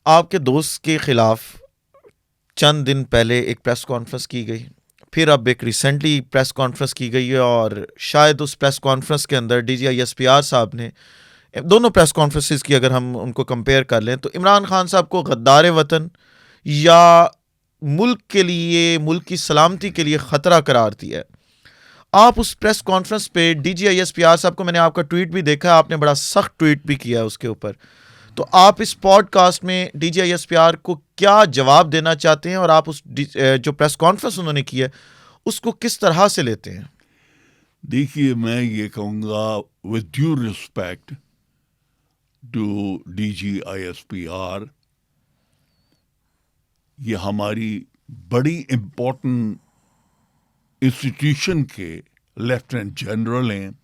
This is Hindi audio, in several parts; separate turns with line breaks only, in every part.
आपके दोस्त के खिलाफ चंद दिन पहले एक प्रेस कॉन्फ्रेंस की गई, फिर अब एक रिसेंटली प्रेस कॉन्फ्रेंस की गई है, और शायद उस प्रेस कॉन्फ्रेंस के अंदर DGI SPR साहब ने, दोनों प्रेस कॉन्फ्रेंसेस की अगर हम उनको कंपेयर कर लें, तो इमरान खान साहब को गद्दार वतन या मुल्क के लिए, मुल्क की सलामती के लिए ख़तरा करार दिया है। आप उस प्रेस कॉन्फ्रेंस पे DGI SPR साहब को, मैंने आपका ट्वीट भी देखा, आपने बड़ा सख्त ट्वीट भी किया उसके ऊपर। तो आप इस पॉडकास्ट में DGI SPR को क्या जवाब देना चाहते हैं, और आप उस जो प्रेस कॉन्फ्रेंस उन्होंने की है उसको किस तरह से लेते हैं?
देखिए, मैं ये कहूँगा with due respect to DGI SPR, ये हमारी बड़ी इम्पोर्टेंट इंस्टीट्यूशन के लेफ्टिनेंट जनरल हैं।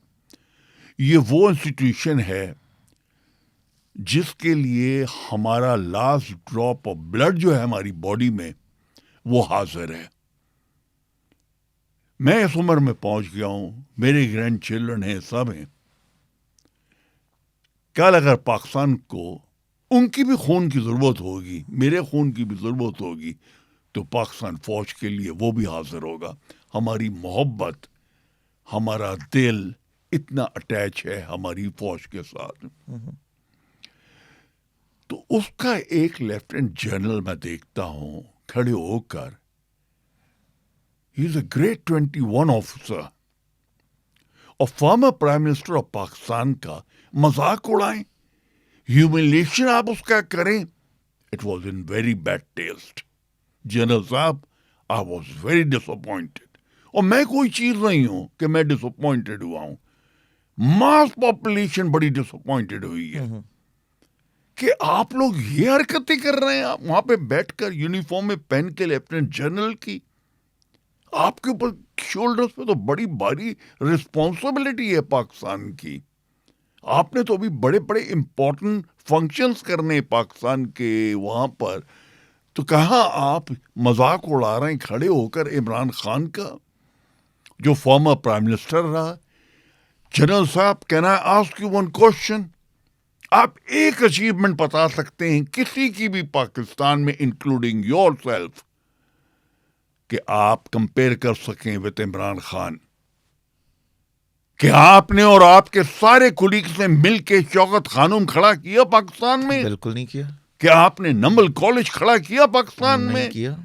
ये वो इंस्टीट्यूशन है जिसके लिए हमारा लास्ट ड्रॉप ऑफ ब्लड जो है हमारी बॉडी में, वो हाजिर है। मैं इस उम्र में पहुंच गया हूं, मेरे ग्रैंड चिल्ड्रन हैं, सब हैं। कल अगर पाकिस्तान को उनकी भी खून की जरूरत होगी, मेरे खून की भी जरूरत होगी, तो पाकिस्तान फौज के लिए वो भी हाजिर होगा। हमारी मोहब्बत, हमारा दिल इतना अटैच है हमारी फौज के साथ। तो उसका एक लेफ्टिनेंट जनरल मैं देखता हूं खड़े होकर, he is a great 21 officer और former prime minister of Pakistan का मजाक उड़ाएं, ह्यूमिलिएशन आप उसका करें। It was in very bad taste. General साहब, आई वॉज वेरी डिसअपॉइंटेड। और मैं कोई चीज नहीं हूं कि मैं डिसअपॉइंटेड हुआ हूं, मास पॉपुलेशन बड़ी डिसअपॉइंटेड हुई है कि आप लोग ये हरकतें कर रहे हैं। आप वहां पे बैठकर यूनिफॉर्म में पहन के लेफ्टिनेंट जनरल की, आपके ऊपर शोल्डर्स पे तो बड़ी भारी रिस्पॉन्सिबिलिटी है पाकिस्तान की। आपने तो अभी बड़े बड़े इंपॉर्टेंट फंक्शंस करने पाकिस्तान के वहां पर, तो कहाँ आप मजाक उड़ा रहे हैं खड़े होकर इमरान खान का, जो फॉर्मर प्राइम मिनिस्टर रहा। जनरल साहब, can I ask you one question? आप एक अचीवमेंट बता सकते हैं किसी की भी पाकिस्तान में, इंक्लूडिंग योर सेल्फ, कि आप कंपेयर कर सकें विद इमरान खान? कि आपने और आपके सारे कुलीग्स ने मिलकर शौकत खानूम खड़ा किया पाकिस्तान में?
बिल्कुल नहीं किया।
कि आपने नमल कॉलेज खड़ा किया पाकिस्तान
नहीं
में?
किया।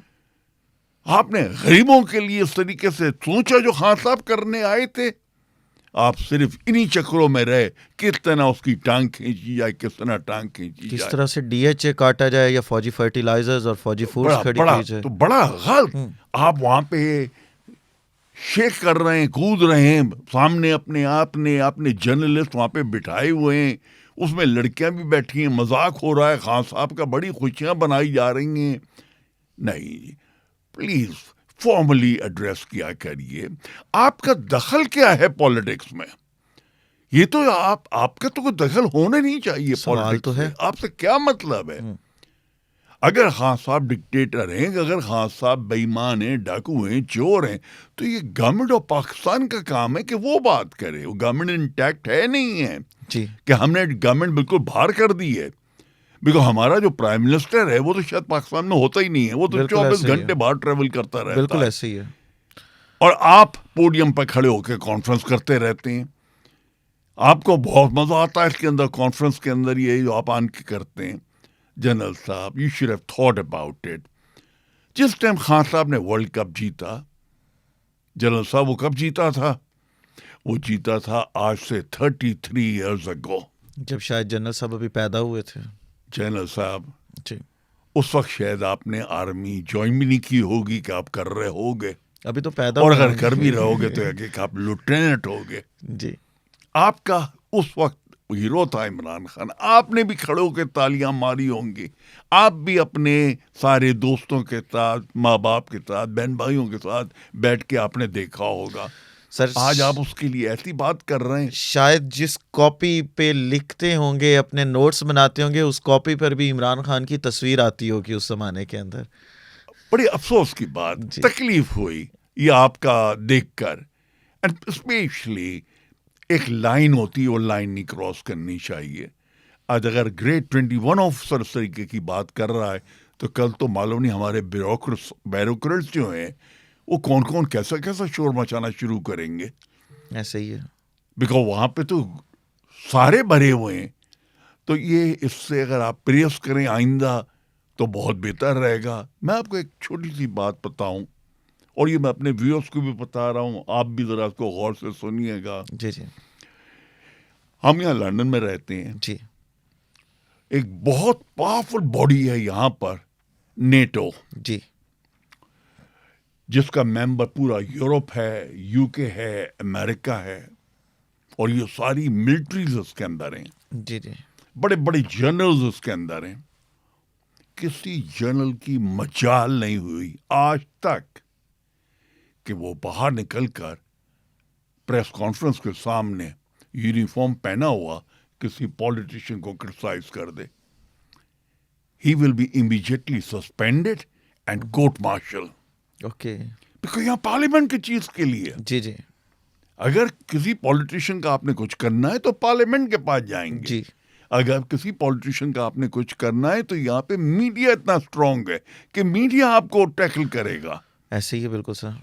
आपने गरीबों के लिए इस तरीके से सोचा जो खान साहब करने आए थे? आप सिर्फ इन्हीं चक्रों में रहे, किस तरह उसकी टांग खींची जाए, किस तरह टांग खींची
किस
जाए,
तरह से DHA काटा जाए, या फौजी फर्टिलाइजर्स और फौजी फूड्स खड़ी की जाए।
तो बड़ा गलत। आप वहां पे शेक कर रहे हैं, कूद रहे हैं, सामने अपने आपने जर्नलिस्ट वहां पे बिठाए हुए हैं, उसमें लड़कियां भी बैठी हैं, मजाक हो रहा है खान साहब का, बड़ी खुशियां बनाई जा रही हैं। नहीं, प्लीज फॉर्मली एड्रेस किया करिए। आपका दखल क्या है पॉलिटिक्स में? ये तो आपका तो कोई दखल होने नहीं चाहिए
सवाल
पॉलिटिक्स
तो है।
में। आपसे क्या मतलब है? अगर खान साहब डिक्टेटर हैं, अगर खान साहब बेईमान हैं, डाकू हैं, चोर हैं, तो ये गवर्नमेंट ऑफ पाकिस्तान का काम है कि वो बात करे। वो गवर्नमेंट इंटैक्ट है नहीं है
जी।
कि हमने गवर्नमेंट बिल्कुल बाहर कर दी है। बिकॉज हमारा जो प्राइम मिनिस्टर है वो तो शायद पाकिस्तान में होता ही नहीं है, वो तो
बिल्कुल
24
ऐसे ही है।
घंटे बाहर ट्रेवल करता रहता
बिल्कुल
है।
ऐसे ही है।
और आप पोडियम पर खड़े होकर कॉन्फ्रेंस करते रहते हैं। आपको बहुत मजा आता है इसके अंदर, कॉन्फ्रेंस के अंदर, ये जो आप आन के करते हैं। जनरल साहब, you should have thought about it. जिस टाइम खान साहब ने वर्ल्ड कप जीता, जनरल साहब, वो कब जीता था? वो जीता था आज से 33 ईयर्स अगो,
जब शायद जनरल साहब अभी पैदा हुए थे।
जनरल साहब,
जी।
उस वक्त शायद आपने आर्मी ज्वाइन भी नहीं की होगी कि आप कर रहे होगे,
अभी तो पैदा
और
हुए
अगर
हैं।
कर भी रहोगे तो आगे आप लेफ्टिनेंट होगे।
जी।
आपका उस वक्त हीरो था इमरान खान। आपने भी खड़े होकर तालियां मारी होंगी, आप भी अपने सारे दोस्तों के साथ, माँ बाप के साथ, बहन भाइयों के साथ बैठ के आपने देखा होगा।
सर,
आज आप उसके लिए ऐसी बात कर रहे हैं।
शायद जिस कॉपी पे लिखते होंगे, अपने नोट्स बनाते होंगे, उस कॉपी पर भी इमरान खान की तस्वीर आती होगी उस जमाने के अंदर।
बड़ी अफसोस की बात,
जी।
तकलीफ हुई ये आपका देखकर। एंड स्पेशली एक लाइन होती है, वो लाइन नहीं क्रॉस करनी चाहिए। आज अगर ग्रेड 21 ऑफिसर इस तरीके की बात कर रहा है तो कल तो मालूम नहीं हमारे ब्यूरोक्रेट्स जो हैं वो कौन कौन कैसा कैसा शोर मचाना शुरू करेंगे,
ऐसा ही है।
बिकॉज वहां पे तो सारे भरे हुए हैं। तो ये इससे अगर आप प्रयास करें आइंदा तो बहुत बेहतर रहेगा। मैं आपको एक छोटी सी बात बताऊं और ये मैं अपने व्यूअर्स को भी बता रहा हूं, आप भी जरा इसको गौर से सुनिएगा।
जी जी
हम यहाँ लंदन में रहते हैं,
जी
एक बहुत पावरफुल बॉडी है यहाँ पर नेटो,
जी
जिसका मेंबर पूरा यूरोप है, यूके है, अमेरिका है और ये सारी मिलिट्रीज उसके अंदर हैं,
जी जी
बड़े बड़े जनरल्स उसके अंदर हैं। किसी जनरल की मजाल नहीं हुई आज तक कि वो बाहर निकलकर प्रेस कॉन्फ्रेंस के सामने यूनिफॉर्म पहना हुआ किसी पॉलिटिशियन को क्रिटिसाइज कर दे। He will be immediately suspended and court martial,
okay
because यहाँ पार्लियामेंट की चीज के लिए
जी जी
अगर किसी पॉलिटिशियन का आपने कुछ करना है तो पार्लियामेंट के पास जाएंगे।
जी
अगर किसी पॉलिटिशियन का आपने कुछ करना है तो यहाँ पे मीडिया इतना स्ट्रांग है कि मीडिया आपको टैकल करेगा।
ऐसे ही है बिल्कुल सर।